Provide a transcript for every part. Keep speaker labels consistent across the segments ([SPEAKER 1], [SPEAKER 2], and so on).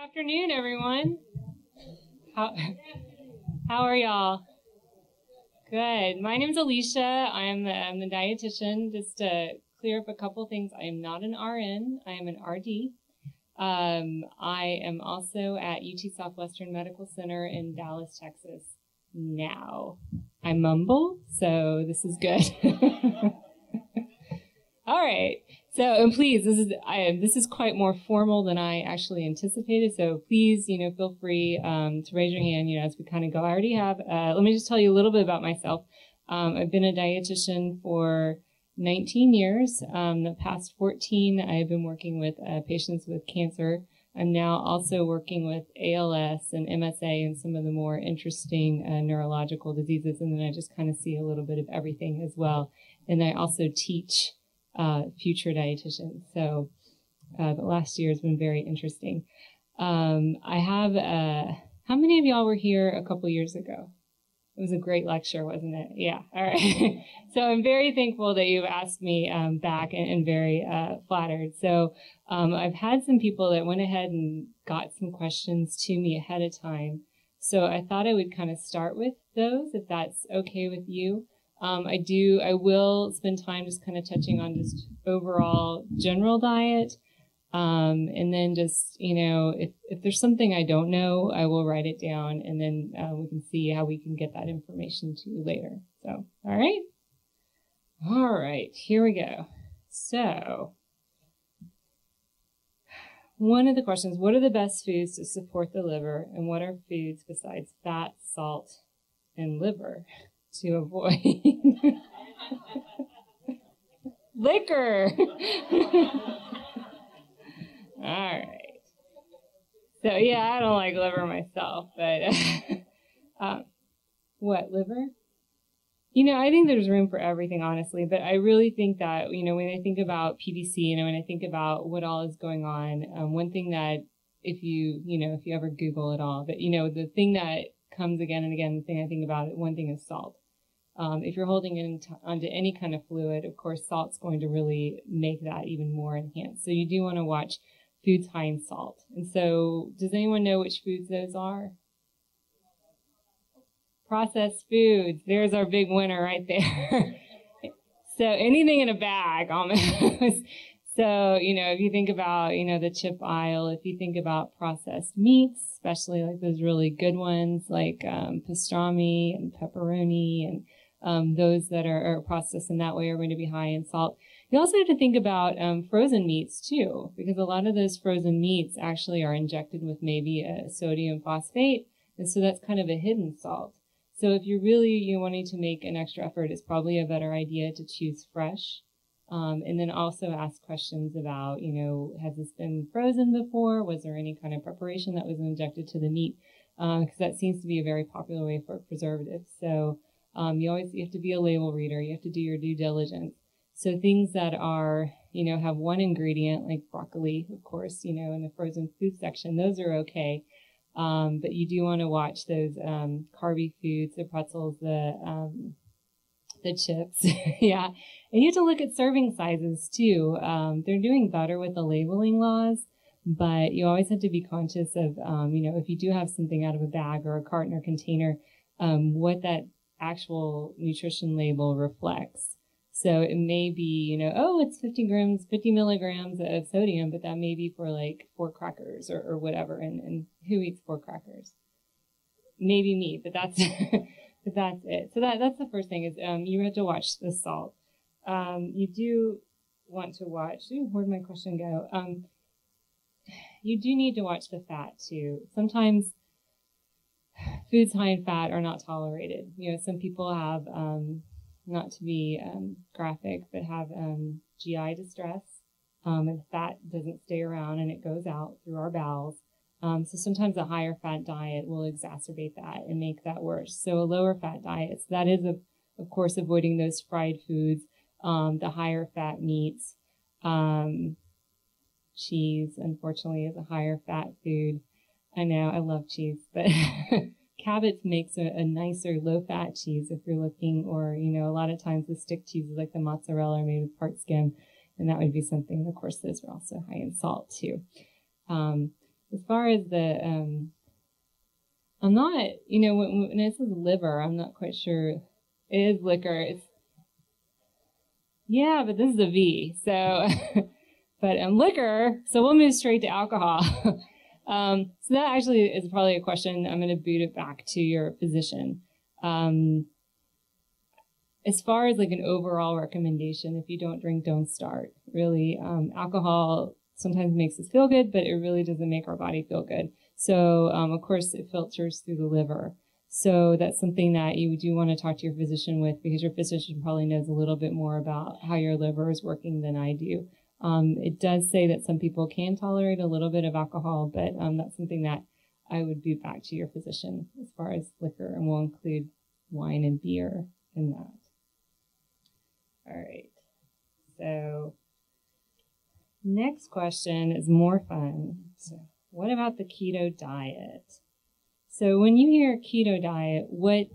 [SPEAKER 1] Afternoon, everyone. How, how are y'all? Good. My name's Alicia. I'm the dietitian. Just to clear up a couple things, I am not an RN. I am an RD. I am also at UT Southwestern Medical Center in Dallas, Texas now. I mumble, so this is good. All right. So, and please, this is quite more formal than I actually anticipated. So please, feel free to raise your hand, as we kind of go. I already have. Let me just tell you a little bit about myself. I've been a dietitian for 19 years. The past 14, I've been working with patients with cancer. I'm now also working with ALS and MSA and some of the more interesting neurological diseases. And then I just kind of see a little bit of everything as well. And I also teach future dietitians. So the last year has been very interesting. I have, how many of y'all were here a couple years ago? It was a great lecture, wasn't it? Yeah. All right. So I'm very thankful that you've asked me back and very flattered. So I've had some people that went ahead and got some questions to me ahead of time. So I thought I would kind of start with those, if that's okay with you. I will spend time just kind of touching on just overall general diet. And then just, if there's something I don't know, I will write it down and then we can see how we can get that information to you later. So, all right. All right, here we go. So, one of the questions, what are the best foods to support the liver and what are foods besides fat, salt, and liver to avoid? Liquor. All right. So, yeah, I don't like liver myself, but what, liver? I think there's room for everything, honestly, but I really think that, when I think about PBC, when I think about what all is going on, one thing that if you ever Google it all, but, the thing that comes again and again, the thing I think about it, one thing is salt. If you're holding it onto any kind of fluid, of course, salt's going to really make that even more enhanced. So you do want to watch foods high in salt. And so does anyone know which foods those are? Processed foods. There's our big winner right there. So anything in a bag almost. So, if you think about, the chip aisle, if you think about processed meats, especially like those really good ones like pastrami and pepperoni and those that are processed in that way are going to be high in salt. You also have to think about frozen meats too, because a lot of those frozen meats actually are injected with maybe a sodium phosphate, and so that's kind of a hidden salt. So if you're really wanting to make an extra effort, it's probably a better idea to choose fresh. And then also ask questions about, has this been frozen before? Was there any kind of preparation that was injected to the meat? Because that seems to be a very popular way for preservatives. So you have to be a label reader. You have to do your due diligence. So things that are, have one ingredient, like broccoli, of course, in the frozen food section, those are okay. But you do want to watch those carby foods, the pretzels, the chips. Yeah. And you have to look at serving sizes too. They're doing better with the labeling laws, but you always have to be conscious of, if you do have something out of a bag or a carton or container, what that actual nutrition label reflects. So it may be, it's 50 milligrams of sodium, but that may be for like 4 crackers or whatever. And who eats 4 crackers? Maybe me, but that's, but that's it. So that's the first thing is, you have to watch the salt. You do want to watch, where'd my question go? You do need to watch the fat too. Sometimes foods high in fat are not tolerated. Some people have, not to be graphic, but have GI distress, and the fat doesn't stay around and it goes out through our bowels. So sometimes a higher fat diet will exacerbate that and make that worse. So a lower fat diet, so that is, of course, avoiding those fried foods, the higher fat meats. Cheese, unfortunately, is a higher fat food. I know, I love cheese, but Cabot's makes a nicer low-fat cheese if you're looking, or, a lot of times the stick cheeses like the mozzarella are made with part skim, and that would be something. Of course, those are also high in salt too. As far as the, I'm not, you know, when it says liver, I'm not quite sure. It is liquor. Yeah, but this is a V. So, but liquor, so we'll move straight to alcohol. So that actually is probably a question. I'm going to boot it back to your physician. As far as like an overall recommendation, if you don't drink, don't start. Really, alcohol sometimes makes us feel good, but it really doesn't make our body feel good. So, of course, it filters through the liver. So that's something that you do want to talk to your physician with, because your physician probably knows a little bit more about how your liver is working than I do. It does say that some people can tolerate a little bit of alcohol, but that's something that I would boot back to your physician as far as liquor, and we'll include wine and beer in that. All right. So next question is more fun. So what about the keto diet? So when you hear keto diet, what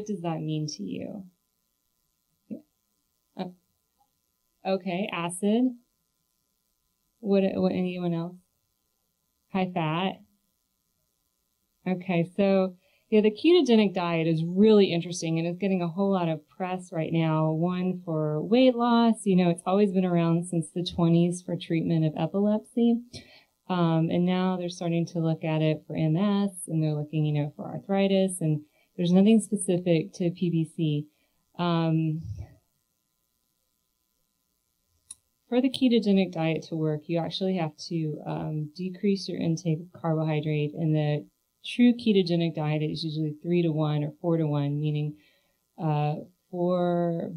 [SPEAKER 1] does that mean to you? Okay, acid. What anyone else? High fat. Okay, so yeah, the ketogenic diet is really interesting, and it's getting a whole lot of press right now. One, for weight loss. You know, it's always been around since the 20s for treatment of epilepsy. And now they're starting to look at it for MS, and they're looking, you know, for arthritis, and there's nothing specific to PBC. For the ketogenic diet to work, you actually have to decrease your intake of carbohydrate, and the true ketogenic diet is usually 3 to 1 or 4 to 1, meaning 4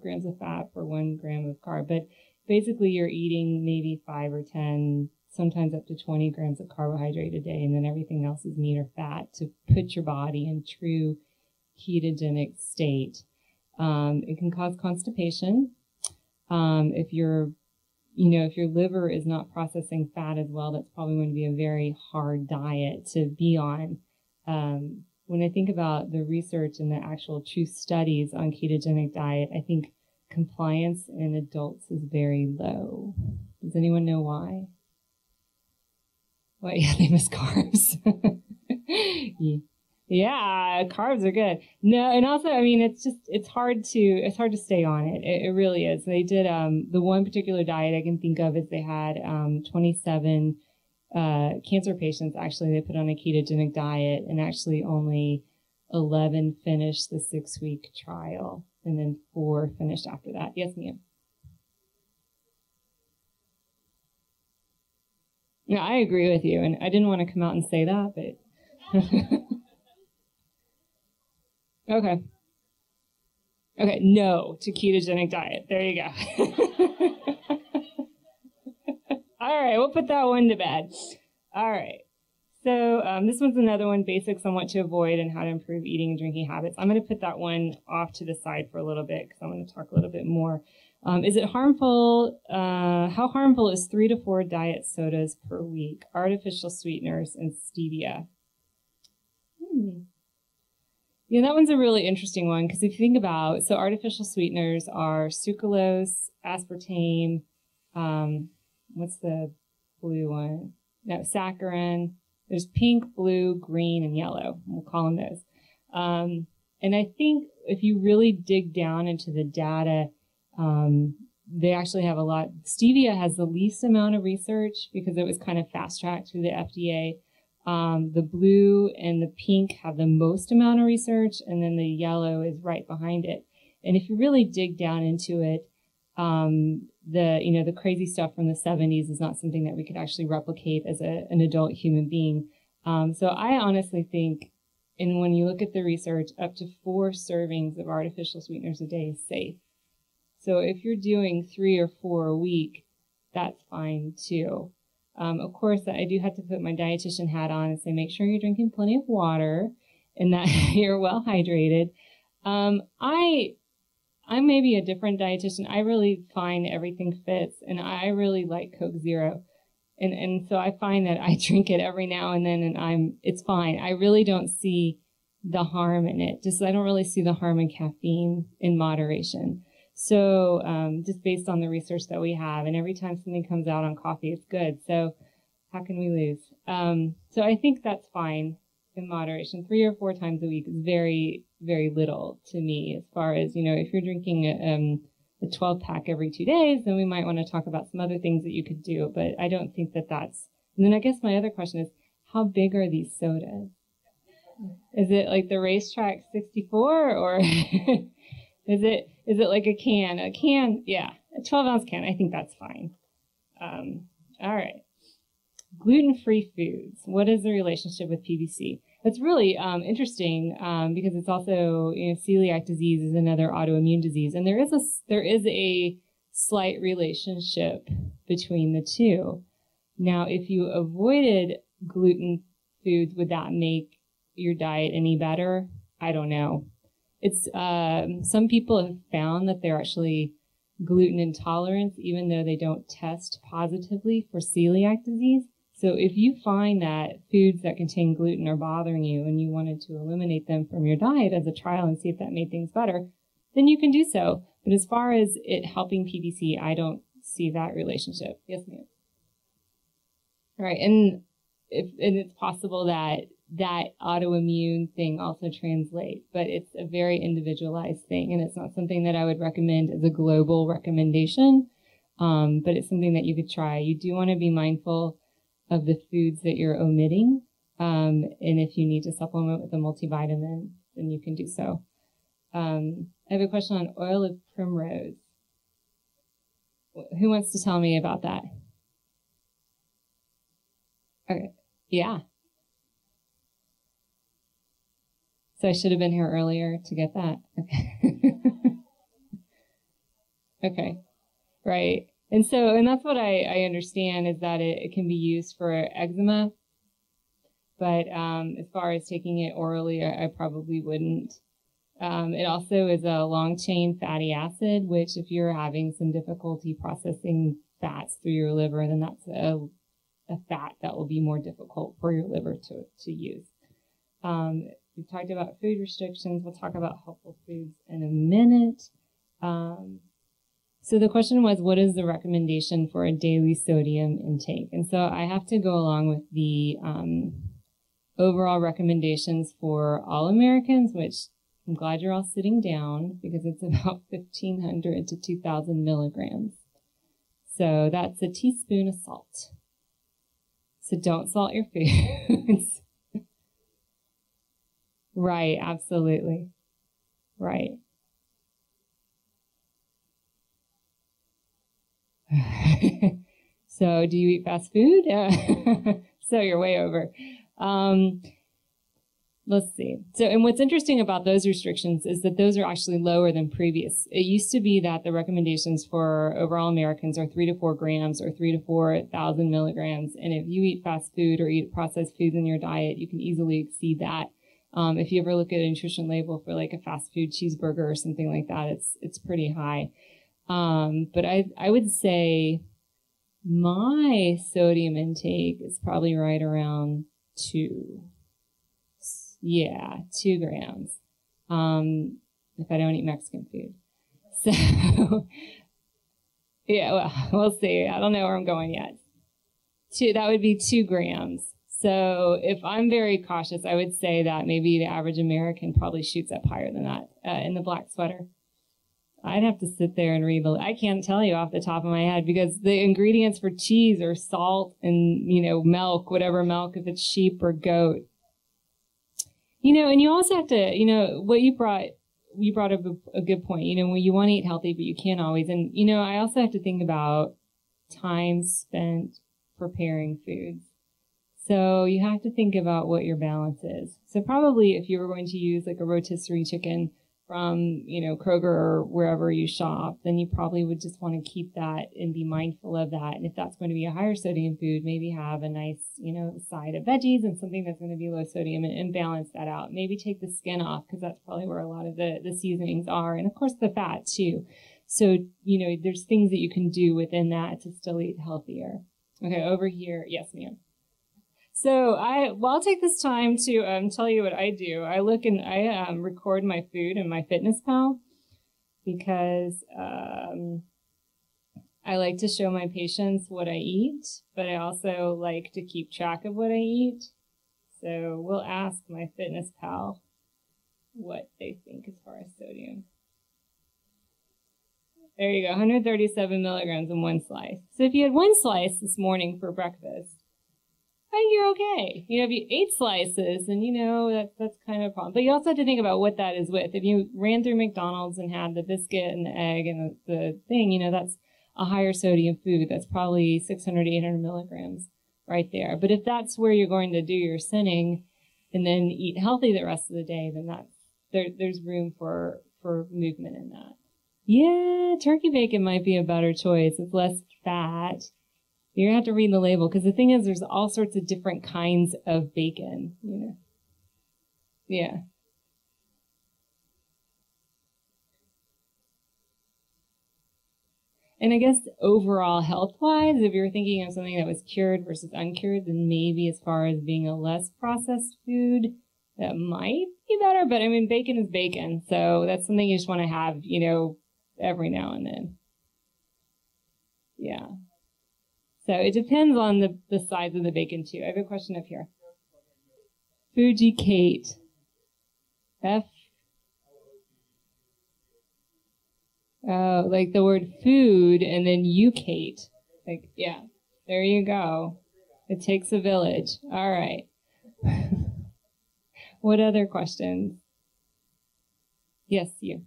[SPEAKER 1] grams of fat for 1 gram of carb. But basically, you're eating maybe 5 or 10, sometimes up to 20 grams of carbohydrate a day, and then everything else is meat or fat to put your body in true ketogenic state. It can cause constipation. If your liver is not processing fat as well, that's probably going to be a very hard diet to be on. When I think about the research and the actual true studies on ketogenic diet, I think compliance in adults is very low. Does anyone know why? Well, yeah, they miss carbs. Yeah, carbs are good. No, and also, I mean, it's hard to stay on it. It really is. They did, the one particular diet I can think of is they had 27 cancer patients. Actually, they put on a ketogenic diet, and actually only 11 finished the 6-week trial, and then 4 finished after that. Yes, ma'am. Yeah, I agree with you, and I didn't want to come out and say that, but okay. Okay, no to ketogenic diet. There you go. All right, we'll put that one to bed. All right. So this one's another one, basics on what to avoid and how to improve eating and drinking habits. I'm going to put that one off to the side for a little bit because I'm going to talk a little bit more. Is it harmful? How harmful is 3 to 4 diet sodas per week, artificial sweeteners, and stevia? Yeah, that one's a really interesting one because if you think about, so artificial sweeteners are sucralose, aspartame, what's the blue one? No, saccharin. There's pink, blue, green, and yellow. We'll call them those. And I think if you really dig down into the data, they actually have a lot. Stevia has the least amount of research because it was kind of fast-tracked through the FDA. The blue and the pink have the most amount of research, and then the yellow is right behind it. And if you really dig down into it, the crazy stuff from the 70s is not something that we could actually replicate as an adult human being. So I honestly think, and when you look at the research, up to 4 servings of artificial sweeteners a day is safe. So if you're doing 3 or 4 a week, that's fine too. Of course, I do have to put my dietitian hat on and say, make sure you're drinking plenty of water and that you're well hydrated. I may be a different dietitian. I really find everything fits, and I really like Coke Zero. And so I find that I drink it every now and then, and it's fine. I really don't see the harm in it. I don't really see the harm in caffeine in moderation. So just based on the research that we have, and every time something comes out on coffee, it's good. So how can we lose? So I think that's fine in moderation. 3 or 4 times a week is very, very little to me as far as, if you're drinking a 12 pack every 2 days, then we might want to talk about some other things that you could do. But I don't think that that's, and then I guess my other question is, how big are these sodas? Is it like the Racetrack 64 or is it like a can? A can, yeah, a 12-ounce can. I think that's fine. All right. Gluten-free foods. What is the relationship with PBC? That's really interesting because it's also, celiac disease is another autoimmune disease, and there is a slight relationship between the two. Now, if you avoided gluten foods, would that make your diet any better? I don't know. It's some people have found that they're actually gluten intolerant, even though they don't test positively for celiac disease. So if you find that foods that contain gluten are bothering you and you wanted to eliminate them from your diet as a trial and see if that made things better, then you can do so. But as far as it helping PBC, I don't see that relationship. Yes, ma'am. All right, and it's possible that autoimmune thing also translates, but it's a very individualized thing, and it's not something that I would recommend as a global recommendation, but it's something that you could try. You do want to be mindful of the foods that you're omitting, and if you need to supplement with a multivitamin, then you can do so. I have a question on oil of primrose. Who wants to tell me about that? Okay, yeah. So I should have been here earlier to get that. Okay. Okay, right. And that's what I understand is that it can be used for eczema, but as far as taking it orally, I probably wouldn't. It also is a long-chain fatty acid, which if you're having some difficulty processing fats through your liver, then that's a fat that will be more difficult for your liver to use. We've talked about food restrictions. We'll talk about helpful foods in a minute. So the question was, what is the recommendation for a daily sodium intake? And so I have to go along with the overall recommendations for all Americans, which I'm glad you're all sitting down because it's about 1,500 to 2,000 milligrams. So that's a teaspoon of salt. So don't salt your foods. Right, absolutely. Right. So do you eat fast food? So you're way over. Let's see. So, and what's interesting about those restrictions is that those are actually lower than previous. It used to be that the recommendations for overall Americans are 3 to 4 grams or 3 to 4,000 milligrams. And if you eat fast food or eat processed foods in your diet, you can easily exceed that. If you ever look at a nutrition label for like a fast food cheeseburger or something like that, it's pretty high. But I would say my sodium intake is probably right around 2. Yeah, 2 grams. If I don't eat Mexican food. So, yeah, well, we'll see. I don't know where I'm going yet. That would be 2 grams. So if I'm very cautious, I would say that maybe the average American probably shoots up higher than that in the black sweater. I'd have to sit there and read I can't tell you off the top of my head because the ingredients for cheese are salt and, milk, whatever milk, if it's sheep or goat. And you also have to, what you brought up a good point, when you want to eat healthy, but you can't always. And, I also have to think about time spent preparing foods. So you have to think about what your balance is. So probably if you were going to use like a rotisserie chicken from, Kroger or wherever you shop, then you probably would just want to keep that and be mindful of that. And if that's going to be a higher sodium food, maybe have a nice, side of veggies and something that's going to be low sodium and balance that out. Maybe take the skin off because that's probably where a lot of the seasonings are. And of course the fat too. So, there's things that you can do within that to still eat healthier. Okay, over here. Yes, ma'am. So I'll take this time to tell you what I do. I look and I record my food in my Fitness Pal. because I like to show my patients what I eat, but I also like to keep track of what I eat. So we'll ask my fitness pal what they think as far as sodium. There you go, 137 milligrams in one slice. So if you had one slice this morning for breakfast, I think you're okay. You know, if you ate 8 slices, then you know that's kind of a problem. But you also have to think about what that is with. If you ran through McDonald's and had the biscuit and the egg and the thing, you know, that's a higher sodium food. That's probably 600, 800 milligrams right there. But if that's where you're going to do your sinning and then eat healthy the rest of the day, then there's room for movement in that. Yeah, turkey bacon might be a better choice. It's less fat. You're going to have to read the label, because the thing is, there's all sorts of different kinds of bacon, you know. Yeah. And I guess overall health-wise, if you're thinking of something that was cured versus uncured, then maybe as far as being a less processed food, that might be better. But I mean, bacon is bacon, so that's something you just want to have, you know, every now and then. Yeah. So it depends on the size of the bacon too. I have a question up here. Fuji Kate. F. Oh, like the word food and then eucate. Like, yeah, there you go. It takes a village. All right. What other questions? Yes, you.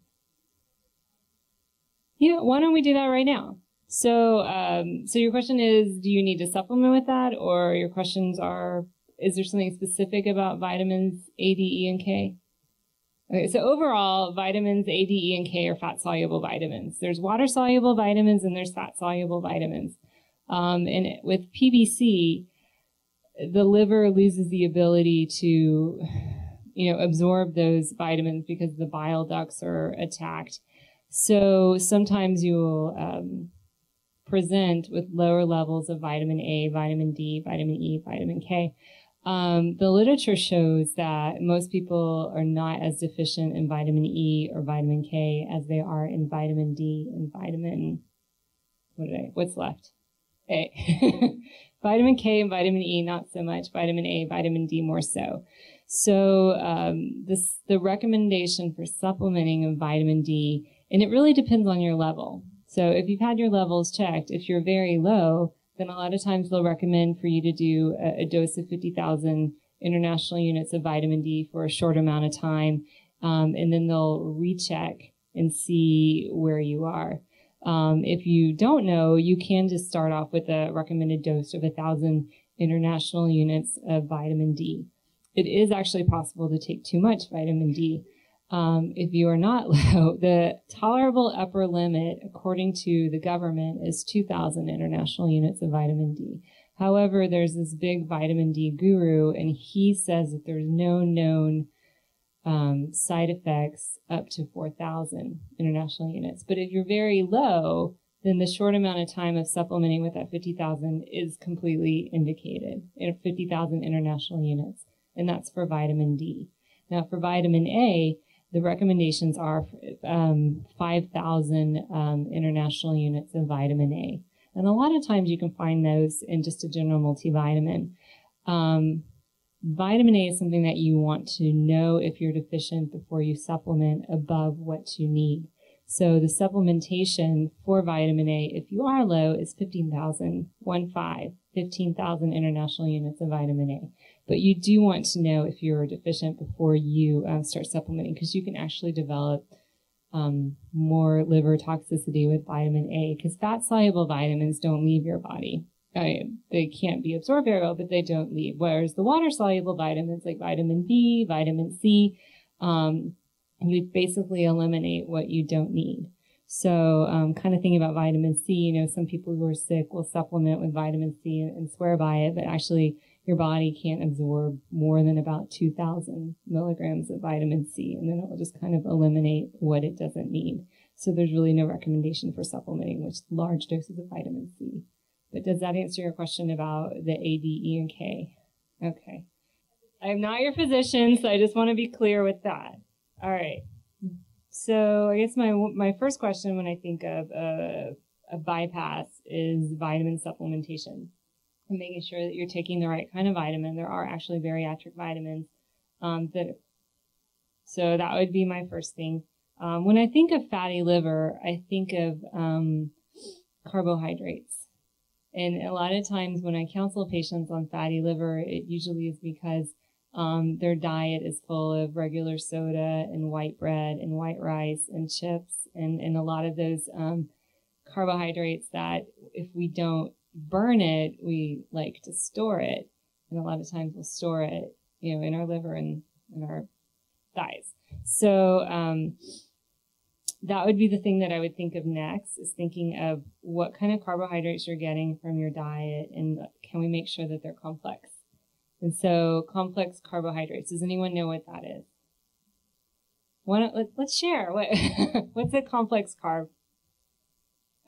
[SPEAKER 1] Yeah, why don't we do that right now? So, so your question is, do you need to supplement with that? Or your questions are, is there something specific about vitamins A, D, E, and K? Okay, so overall, vitamins A, D, E, and K are fat-soluble vitamins. There's water-soluble vitamins and there's fat-soluble vitamins. And with PBC, the liver loses the ability to, you know, absorb those vitamins because the bile ducts are attacked. So sometimes you will present with lower levels of vitamin A, vitamin D, vitamin E, vitamin K. The literature shows that most people are not as deficient in vitamin E or vitamin K as they are in vitamin D and vitamin, what's left? A. Vitamin K and vitamin E, not so much. Vitamin A, vitamin D, more so. So the recommendation for supplementing of vitamin D, and it really depends on your level. So if you've had your levels checked, if you're very low, then a lot of times they'll recommend for you to do a dose of 50,000 international units of vitamin D for a short amount of time, and then they'll recheck and see where you are. If you don't know, you can just start off with a recommended dose of 1,000 international units of vitamin D. It is actually possible to take too much vitamin D. If you are not low, the tolerable upper limit, according to the government, is 2,000 international units of vitamin D. However, there's this big vitamin D guru, and he says that there's no known side effects up to 4,000 international units. But if you're very low, then the short amount of time of supplementing with that 50,000 is completely indicated, 50,000 international units, and that's for vitamin D. Now, for vitamin A, the recommendations are 5,000 international units of vitamin A. And a lot of times you can find those in just a general multivitamin. Vitamin A is something that you want to know if you're deficient before you supplement above what you need. So the supplementation for vitamin A, if you are low, is 15,000 international units of vitamin A. But you do want to know if you're deficient before you start supplementing, because you can actually develop more liver toxicity with vitamin A, because fat-soluble vitamins don't leave your body. They can't be absorbed very well, but they don't leave. Whereas the water-soluble vitamins like vitamin B, vitamin C, you basically eliminate what you don't need. So kind of thinking about vitamin C, you know, some people who are sick will supplement with vitamin C and swear by it, but actually your body can't absorb more than about 2,000 milligrams of vitamin C, and then it will just kind of eliminate what it doesn't need. So there's really no recommendation for supplementing with large doses of vitamin C. But does that answer your question about the A, D, E, and K? Okay. I am not your physician, so I just want to be clear with that. All right. So I guess my first question when I think of a bypass is vitamin supplementation and making sure that you're taking the right kind of vitamin. There are actually bariatric vitamins so that would be my first thing. When I think of fatty liver, I think of carbohydrates. And a lot of times when I counsel patients on fatty liver, it usually is because their diet is full of regular soda and white bread and white rice and chips and a lot of those carbohydrates that if we don't burn it, we like to store it. And a lot of times we'll store it, in our liver and in our thighs. So that would be the thing that I would think of next, is thinking of what kind of carbohydrates you're getting from your diet and can we make sure that they're complex. And so complex carbohydrates, does anyone know what that is? Let's share. What's a complex carb?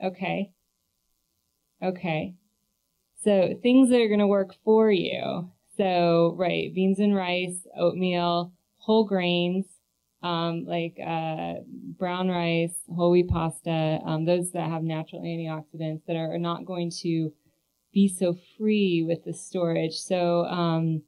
[SPEAKER 1] Okay. So things that are going to work for you. So, right, beans and rice, oatmeal, whole grains, like brown rice, whole wheat pasta, those that have natural antioxidants that are not going to be so free with the storage. So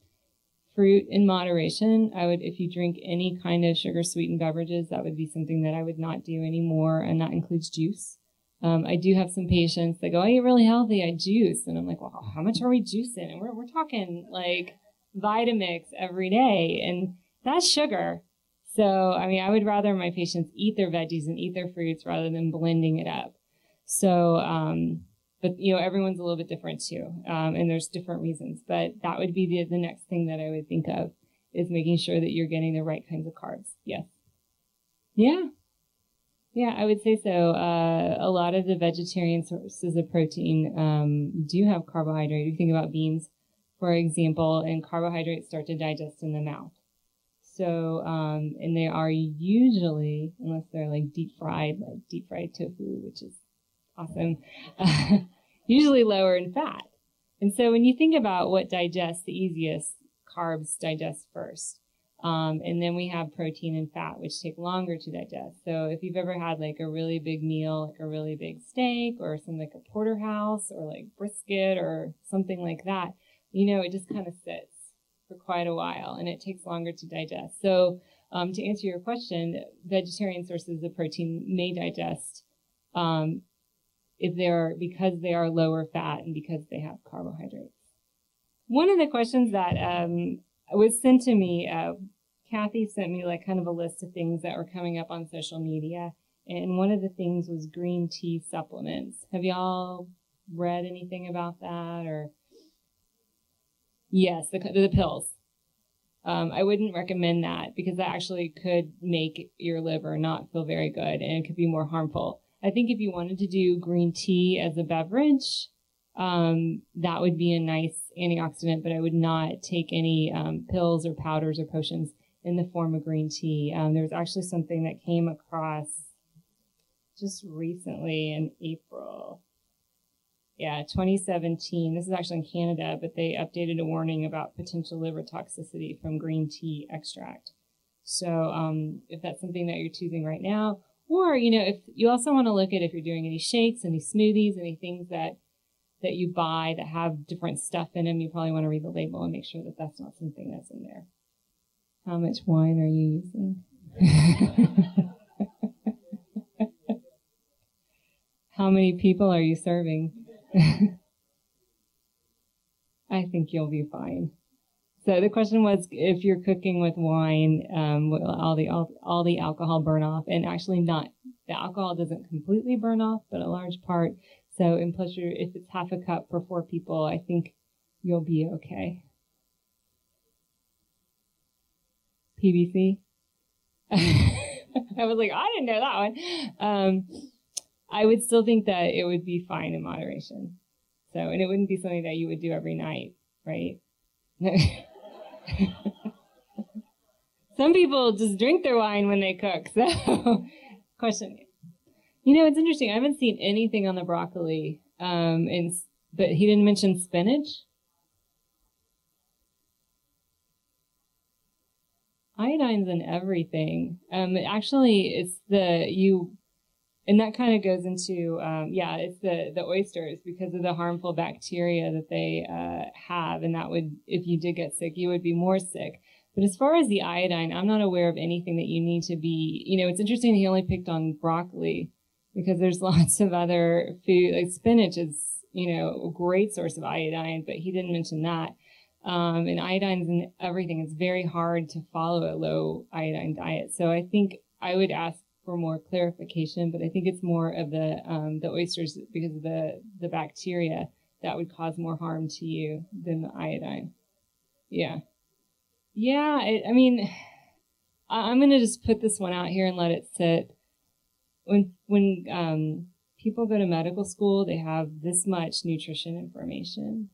[SPEAKER 1] fruit in moderation. If you drink any kind of sugar-sweetened beverages, that would be something that I would not do anymore, and that includes juice. I do have some patients that go, I eat really healthy, I juice. And I'm like, well, how much are we juicing? And we're talking like Vitamix every day, and that's sugar. So, I would rather my patients eat their veggies and eat their fruits rather than blending it up. So, but, everyone's a little bit different too, and there's different reasons. But that would be the next thing that I would think of, is making sure that you're getting the right kinds of carbs. Yes. Yeah, I would say so. A lot of the vegetarian sources of protein do have carbohydrate. You think about beans, for example, and carbohydrates start to digest in the mouth. So, and they are usually, unless they're like deep fried tofu, which is awesome, usually lower in fat. And so when you think about what digests the easiest, carbs digest first. And then we have protein and fat, which take longer to digest. So if you've ever had like a really big meal, like a really big steak or something like a porterhouse or like brisket or something like that, it just kind of sits for quite a while and it takes longer to digest. So to answer your question, vegetarian sources of protein may digest because they are lower fat and because they have carbohydrates. One of the questions that was sent to me, Kathy sent me like kind of a list of things that were coming up on social media. And one of the things was green tea supplements. Have y'all read anything about that? Or yes, the pills. I wouldn't recommend that because that actually could make your liver not feel very good and it could be more harmful. I think if you wanted to do green tea as a beverage, that would be a nice antioxidant, but I would not take any pills or powders or potions in the form of green tea. There was actually something that came across just recently in April. 2017. This is actually in Canada, but they updated a warning about potential liver toxicity from green tea extract. So if that's something that you're choosing right now, or, if you also want to look at if you're doing any shakes, any smoothies, any things that you buy that have different stuff in them, you probably want to read the label and make sure that that's not something that's in there. How much wine are you using? How many people are you serving? I think you'll be fine. So the question was if you're cooking with wine, will all the alcohol burn off? And actually the alcohol doesn't completely burn off, but a large part. So in plus, if it's half a cup for 4 people, I think you'll be okay. PBC? I was like, I didn't know that one. I would still think that it would be fine in moderation. So, and it wouldn't be something that you would do every night, right? Some people just drink their wine when they cook. So, question. It's interesting. I haven't seen anything on the broccoli, but he didn't mention spinach. Iodine's in everything. Actually, it's and that kind of goes into, it's the oysters because of the harmful bacteria that they have. And that would, if you did get sick, you would be more sick. But as far as the iodine, I'm not aware of anything that you need to be, it's interesting he only picked on broccoli because there's lots of other food, like spinach is, a great source of iodine, but he didn't mention that. And iodine's in everything. It's very hard to follow a low iodine diet. So I think I would ask for more clarification, but I think it's more of the oysters because of the bacteria that would cause more harm to you than the iodine. Yeah. Yeah, I'm going to just put this one out here and let it sit. When people go to medical school, they have this much nutrition information.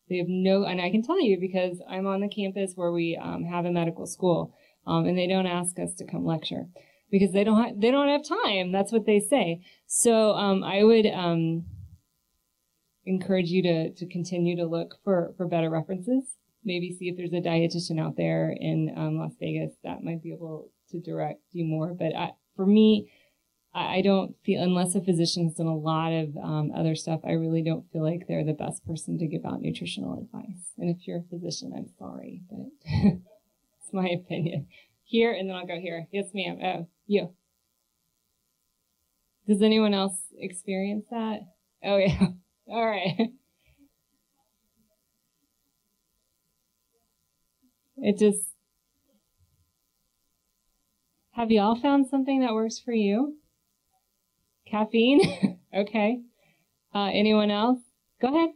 [SPEAKER 1] They have and I can tell you because I'm on the campus where we have a medical school, and they don't ask us to come lecture because they don't have time. That's what they say. So I would encourage you to continue to look for better references. Maybe see if there's a dietitian out there in Las Vegas that might be able to direct you more. But for me, I don't feel, unless a physician's done a lot of other stuff, I really don't feel like they're the best person to give out nutritional advice. And if you're a physician, I'm sorry, but it's my opinion. Here, and then I'll go here. Yes, ma'am. Oh, you. Does anyone else experience that? Oh, yeah. All right. Have you all found something that works for you? Caffeine? Okay. Anyone else? Go ahead.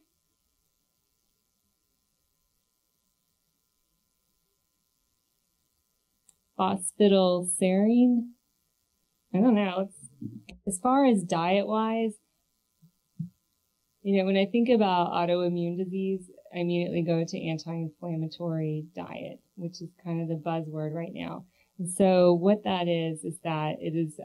[SPEAKER 1] Phosphatidylserine? I don't know. As far as diet-wise, when I think about autoimmune disease, I immediately go to anti-inflammatory diet, which is kind of the buzzword right now. And so what that is that it is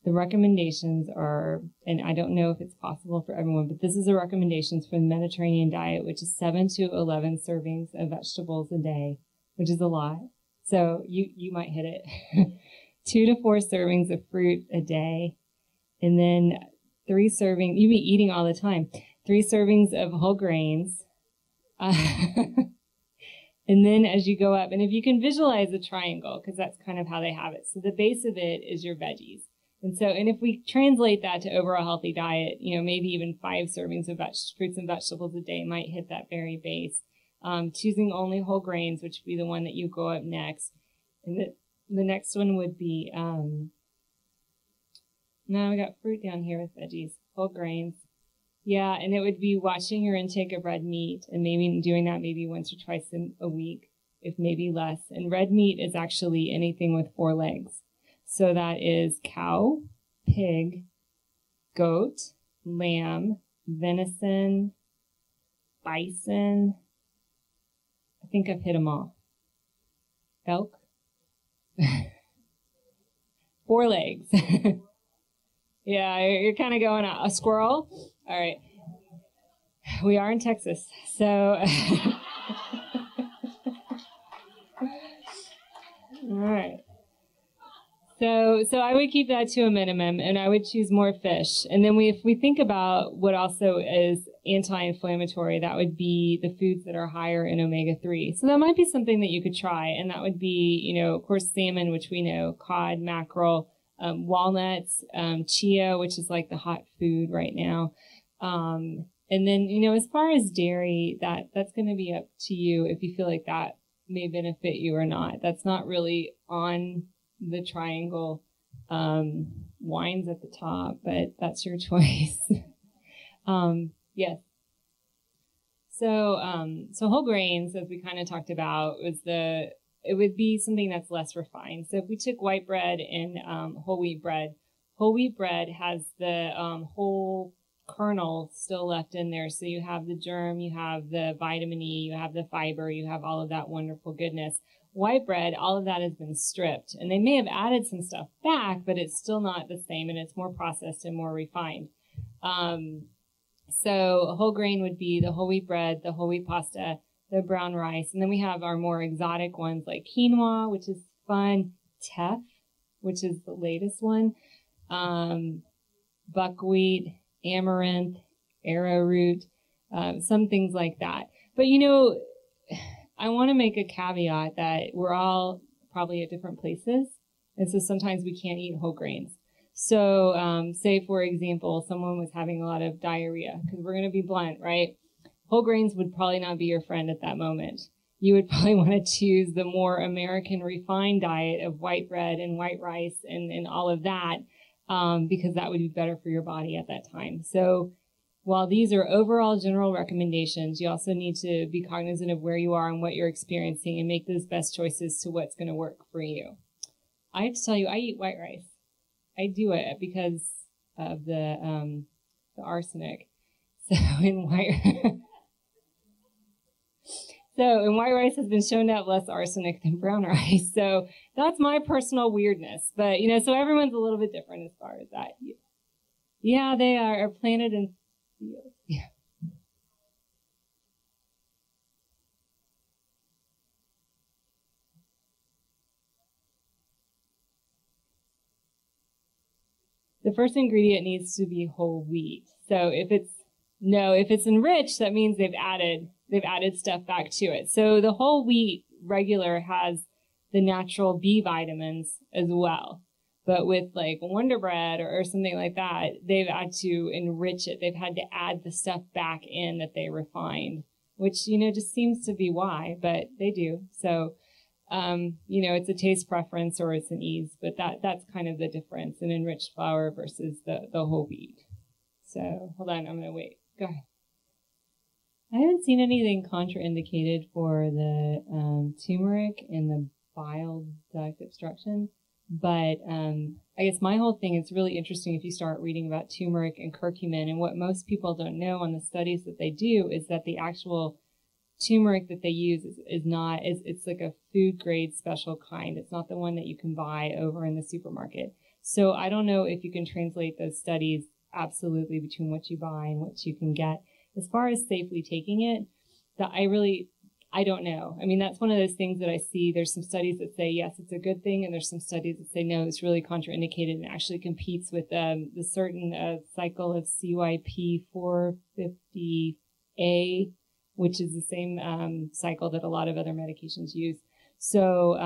[SPEAKER 1] the recommendations are, and I don't know if it's possible for everyone, but this is the recommendations for the Mediterranean diet, which is 7 to 11 servings of vegetables a day, which is a lot. So you might hit it. 2 to 4 servings of fruit a day, and then 3 servings, you be eating all the time, 3 servings of whole grains. And then as you go up, and if you can visualize a triangle, because that's kind of how they have it. So the base of it is your veggies. And if we translate that to overall healthy diet, maybe even 5 servings of fruits and vegetables a day might hit that very base. Choosing only whole grains, which would be the one that you go up next. And the next one would be, now we got fruit down here with veggies, whole grains. Yeah, and it would be watching your intake of red meat and maybe doing that maybe once or twice a week, if maybe less. And red meat is actually anything with 4 legs. So that is cow, pig, goat, lamb, venison, bison. I think I've hit them all. Elk. 4 legs. Yeah, you're kind of going out. A squirrel. All right. We are in Texas, so. All right. So I would keep that to a minimum, and I would choose more fish. And then if we think about what also is anti-inflammatory, that would be the foods that are higher in omega-3. So that might be something that you could try, and that would be, of course, salmon, which we know, cod, mackerel, walnuts, chia, which is like the hot food right now. And then, as far as dairy, that's going to be up to you if you feel like that may benefit you or not. That's not really on the triangle wines at the top, but that's your choice. Yes. So whole grains, as we kind of talked about, it would be something that's less refined. So if we took white bread and whole wheat bread has the whole kernel still left in there. So you have the germ, you have the vitamin E, you have the fiber, you have all of that wonderful goodness. White bread, all of that has been stripped. And they may have added some stuff back, but it's still not the same, and it's more processed and more refined. So whole grain would be the whole wheat bread, the whole wheat pasta, the brown rice. And then we have our more exotic ones like quinoa, which is fun, teff, which is the latest one, buckwheat, amaranth, arrowroot, some things like that. But I want to make a caveat that we're all probably at different places. And so sometimes we can't eat whole grains. So say, for example, someone was having a lot of diarrhea, because we're going to be blunt, right? Whole grains would probably not be your friend at that moment. You would probably want to choose the more American refined diet of white bread and white rice and all of that, because that would be better for your body at that time. So while these are overall general recommendations, you also need to be cognizant of where you are and what you're experiencing and make those best choices to what's going to work for you. I have to tell you, I eat white rice. I do it because of the arsenic. So in white rice has been shown to have less arsenic than brown rice. So that's my personal weirdness. But so everyone's a little bit different as far as that. Yeah, they are planted in fields. Yeah. The first ingredient needs to be whole wheat. So if it's enriched, that means they've added stuff back to it. So the whole wheat regular has the natural B vitamins as well. But with like Wonder Bread or something like that, they've had to enrich it. They've had to add the stuff back in that they refined, which, just seems to be why, but they do. So, it's a taste preference or it's an ease, but that's kind of the difference in enriched flour versus the whole wheat. So hold on, I'm going to wait. Go ahead. I haven't seen anything contraindicated for the turmeric and the bile duct obstruction, but I guess my whole thing is really interesting if you start reading about turmeric and curcumin, and what most people don't know on the studies that they do is that the actual turmeric that they use it's like a food grade special kind. It's not the one that you can buy over in the supermarket. So I don't know if you can translate those studies absolutely between what you buy and what you can get. As far as safely taking it, I don't know. I mean, that's one of those things that I see. There's some studies that say, yes, it's a good thing. And there's some studies that say, no, it's really contraindicated and actually competes with the certain cycle of CYP 450A, which is the same cycle that a lot of other medications use. So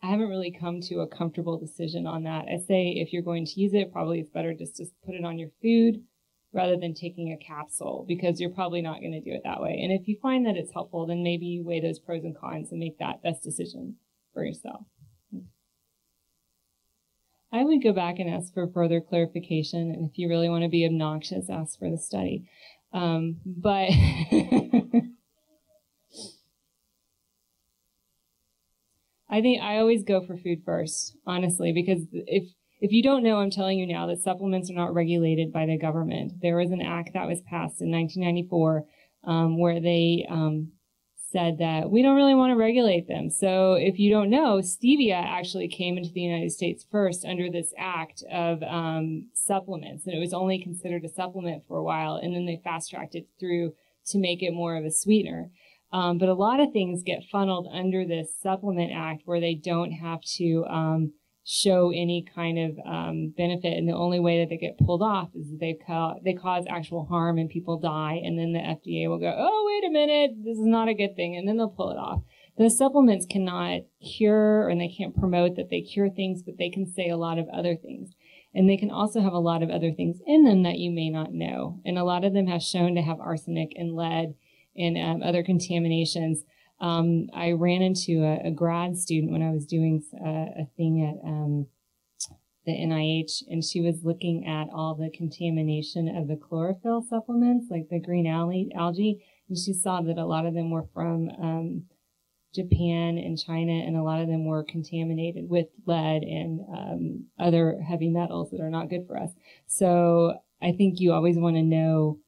[SPEAKER 1] I haven't really come to a comfortable decision on that. I say if you're going to use it, probably it's better just to put it on your food rather than taking a capsule, because you're probably not going to do it that way. And if you find that it's helpful, then maybe you weigh those pros and cons and make that best decision for yourself. I would go back and ask for further clarification, and if you really want to be obnoxious, ask for the study. But I think I always go for food first, honestly, because if you don't know, I'm telling you now that supplements are not regulated by the government. There was an act that was passed in 1994 where they said that we don't really want to regulate them. So if you don't know, stevia actually came into the United States first under this act of supplements, and it was only considered a supplement for a while, and then they fast-tracked it through to make it more of a sweetener. But a lot of things get funneled under this supplement act where they don't have to show any kind of benefit, and the only way that they get pulled off is that they cause actual harm and people die, and then the FDA will go, oh, wait a minute, this is not a good thing, and then they'll pull it off. The supplements cannot cure, and they can't promote that they cure things, but they can say a lot of other things. And they can also have a lot of other things in them that you may not know. And a lot of them have shown to have arsenic and lead and other contaminations. I ran into a grad student when I was doing a thing at the NIH, and she was looking at all the contamination of the chlorophyll supplements, like the green algae, and she saw that a lot of them were from Japan and China, and a lot of them were contaminated with lead and other heavy metals that are not good for us. So I think you always want to know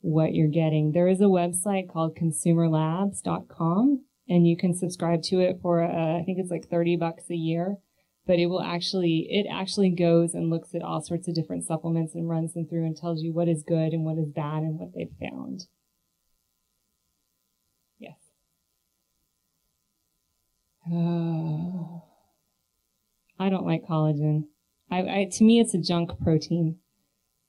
[SPEAKER 1] what you're getting. There is a website called consumerlabs.com, and you can subscribe to it for I think it's like $30 a year, but it actually goes and looks at all sorts of different supplements and runs them through and tells you what is good and what is bad and what they've found. Yes. I don't like collagen. To me, it's a junk protein.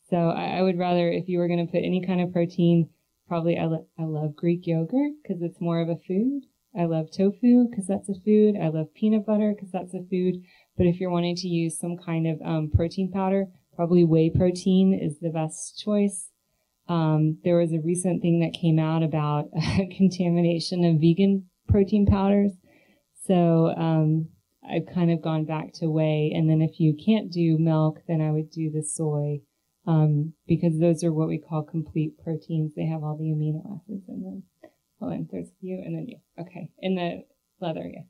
[SPEAKER 1] So I would rather, if you were going to put any kind of protein, probably I love Greek yogurt because it's more of a food. I love tofu because that's a food. I love peanut butter because that's a food. But if you're wanting to use some kind of protein powder, probably whey protein is the best choice. There was a recent thing that came out about contamination of vegan protein powders. So I've kind of gone back to whey. And then if you can't do milk, then I would do the soy because those are what we call complete proteins. They have all the amino acids in them. Hold on, there's you and then you. Okay, in the leather, yeah.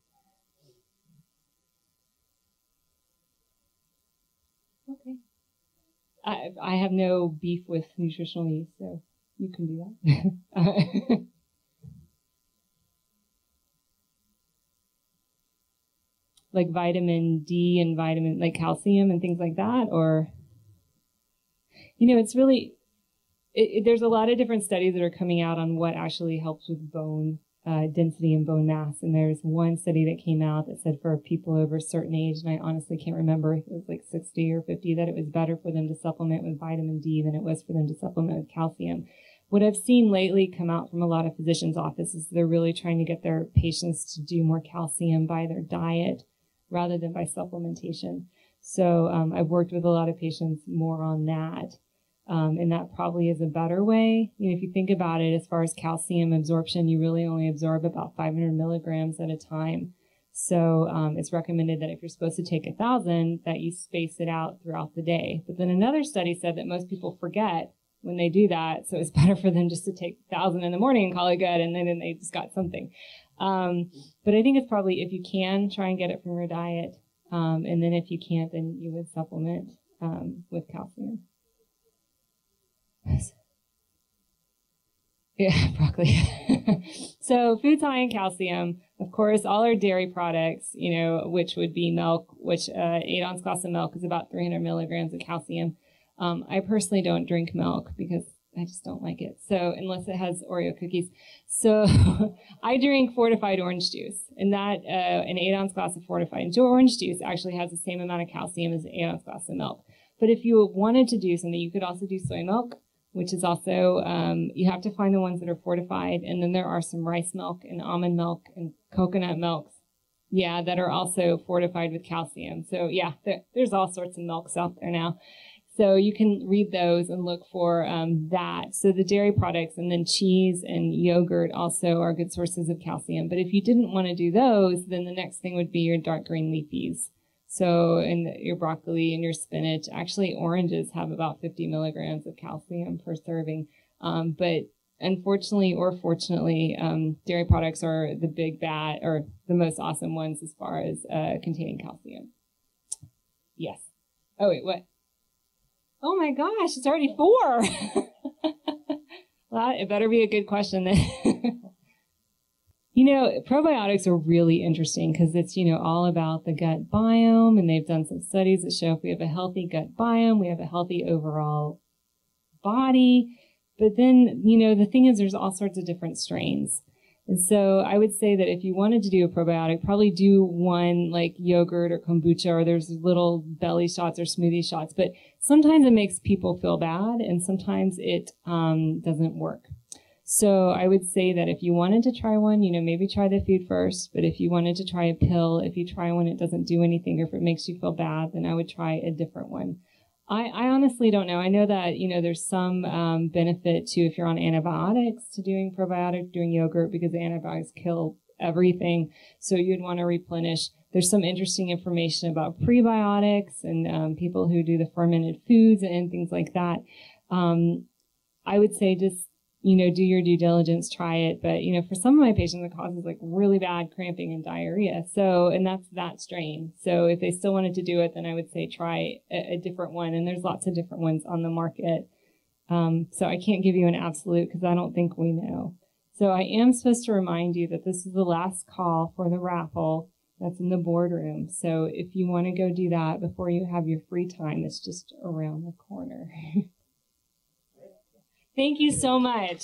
[SPEAKER 1] Okay. I have no beef with nutritional yeast, so you can do that. Like vitamin D and like calcium and things like that, or, it's really, there's a lot of different studies that are coming out on what actually helps with bone density and bone mass. And there's one study that came out that said for people over a certain age, and I honestly can't remember if it was like 60 or 50, that it was better for them to supplement with vitamin D than it was for them to supplement with calcium. What I've seen lately come out from a lot of physicians' offices, they're really trying to get their patients to do more calcium by their diet rather than by supplementation. So I've worked with a lot of patients more on that. And that probably is a better way. If you think about it, as far as calcium absorption, you really only absorb about 500 milligrams at a time. So it's recommended that if you're supposed to take 1,000, that you space it out throughout the day. But then another study said that most people forget when they do that. So it's better for them just to take 1,000 in the morning and call it good, and then they just got something. But I think it's probably, if you can, try and get it from your diet. And then if you can't, then you would supplement with calcium. Yeah, broccoli. So foods high in calcium, of course, all our dairy products, which would be milk, which 8-ounce glass of milk is about 300 milligrams of calcium. I personally don't drink milk because I just don't like it. So unless it has Oreo cookies. So I drink fortified orange juice, and that an 8-ounce glass of fortified orange juice actually has the same amount of calcium as an 8-ounce glass of milk. But if you wanted to do something, you could also do soy milk, which is also, you have to find the ones that are fortified. And then there are some rice milk and almond milk and coconut milks, that are also fortified with calcium. So there's all sorts of milks out there now. So you can read those and look for that. So the dairy products and then cheese and yogurt also are good sources of calcium. But if you didn't want to do those, then the next thing would be your dark green leafies. So in your broccoli and your spinach, actually oranges have about 50 milligrams of calcium per serving. But unfortunately or fortunately, dairy products are the big bad or the most awesome ones as far as containing calcium. Yes. Oh, wait, what? Oh my gosh, it's already 4. Well, it better be a good question then. Probiotics are really interesting because it's, all about the gut biome, and they've done some studies that show if we have a healthy gut biome, we have a healthy overall body. But then, the thing is there's all sorts of different strains. And so I would say that if you wanted to do a probiotic, probably do one like yogurt or kombucha, or there's little belly shots or smoothie shots. But sometimes it makes people feel bad, and sometimes it doesn't work. So I would say that if you wanted to try one, maybe try the food first. But if you wanted to try a pill, if you try one, it doesn't do anything, or if it makes you feel bad, then I would try a different one. I honestly don't know. I know that, there's some benefit to, if you're on antibiotics, to doing probiotic, doing yogurt, because the antibiotics kill everything. So you'd want to replenish. There's some interesting information about prebiotics and people who do the fermented foods and things like that. I would say just, do your due diligence, try it. But, for some of my patients, it causes like really bad cramping and diarrhea. So, and that's that strain. So if they still wanted to do it, then I would say try a different one. And there's lots of different ones on the market. So I can't give you an absolute because I don't think we know. So I am supposed to remind you that this is the last call for the raffle that's in the boardroom. So if you want to go do that before you have your free time, it's just around the corner. Thank you so much.